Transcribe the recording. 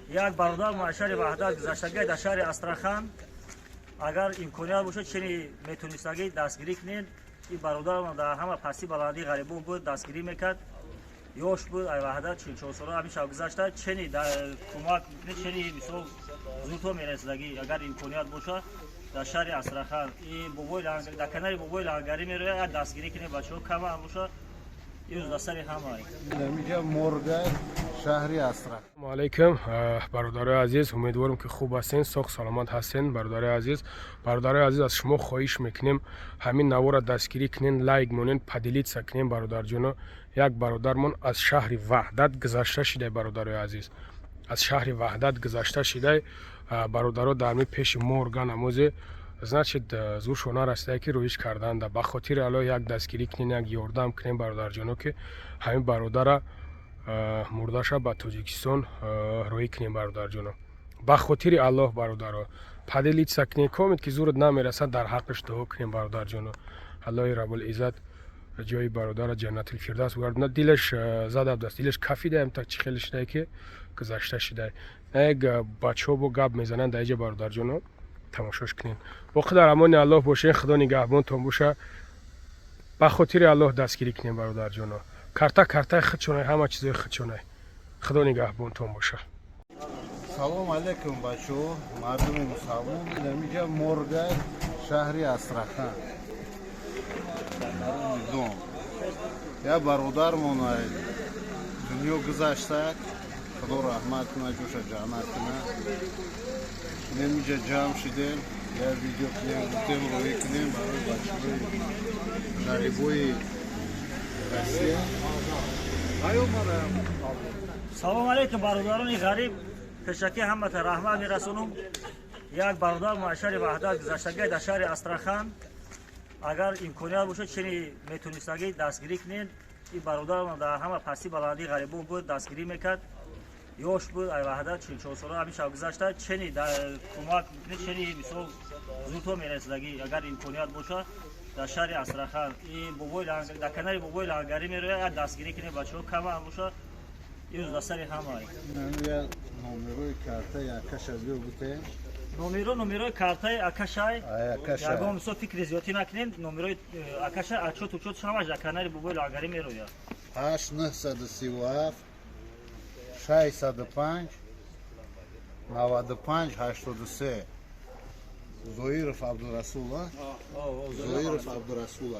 як бародар муашари ваҳдат гузаштагӣ дар шаҳри Астрахан агар имконият бошад чени метонистагӣ дастгирӣ кунед. ин бародар дар ҳама пастӣ баландии ғарибон буд дастгирӣ мекард. ёш буд ай ваҳдат 44 сола ҳамин шав гузашта чени кӯмак чени мисол зудто мерасидагӣ агар имконият бошад дар шаҳри Астрахан дар канари бобои лангарӣ мерояд як дастгирӣ кунед бачаҳо кама бошад. дастари ҳамаи намиҷа морга шаҳри Астрахан. Ассалому алайкум бародарои азиз, умедворим ки хуб ҳастен, соҳ саломат ҳастен. Бародарои азиз, аз шумо хоҳиш мекунем ҳамин навора дастгирӣ кунен, лайк монен, падилитса кунен. Бародарҷоно, як бародармон аз шаҳри Ваҳдат гузашта шидай. Бародарои азиз, аз шаҳри Ваҳдат гузашта шидай. Бародаро дар ми пеши морга намозе значит зуршона расида ки рӯиш карданда. Ба хотири алло як дастгирӣ кунен, як ёрдам кунен бародарҷоно ки ҳамин бародара мурдаша ба Тоҷикистон роҳӣ кунем. бародарҷоно, ба хотири аллоҳ бародаро падилитса кунен, комит ки зурат намерасад дар ҳаққиш дуо кунем. бародарҷоно, аллоҳи раббулиззат ҷои бародара ҷаннатилфирдавс гардона. Дилаш задабдаст, дилаш кафидаем так чӣ хеле шидай ки гузашта шидай. Як бачаҳо бо гап мезананд дар инҷа бародарҷоно, тамошош кунен. боқӣ дар амони аллоҳ бошен. худо нигаҳбонтон боша. ба хотири аллоҳ дастгирӣ кунем бародарҷоно. картаи худшонай, ҳама чизои худшонай. худо нигаҳбонтон боша. Салом алейкум бачаҳо, мардуми мусалмон. намиҷа морга шаҳри Астрахан. як бародармон дунё гузашта, худо раҳмат куна, ҷоша ҷаннат куна. намиҷа ҷамъ шидем, як видео кунем, гуфтем роҳӣ кунем барои бачаҳои ғарибои Россия. салом алейкум бародарони ғариб, пешакӣ ҳаматон раҳмат мерасонам. як бародар муашари ваҳдат гузаштагӣ дар шаҳри Астрахан агар имконият бошад чени метонистагӣ дастгирӣ кунед. ин бародар дар ҳама пастӣ баландии ғарибон буд дастгирӣ мекард. ёш буд ай ваҳдат 44 сола ҳамин шав гузашта чени кӯмак чени мисол зудто мерасидагӣ агар имконият бошад дар шаҳри Астрахан дар канари бобои лангарӣ мерояд як дастгирӣ кунед бачаҳо кама бошад. дастари ҳамаи номерои картаи акаша биё гутем. номерои картаи акашай ягон мисол фикри зиёдӣ накунем. номерои акаша отчёт ҳамаш дар канари бобои лангарӣ мерояд. 8937 605 95 83. Зоиров Абдурасул. Зоиров Абдурасул.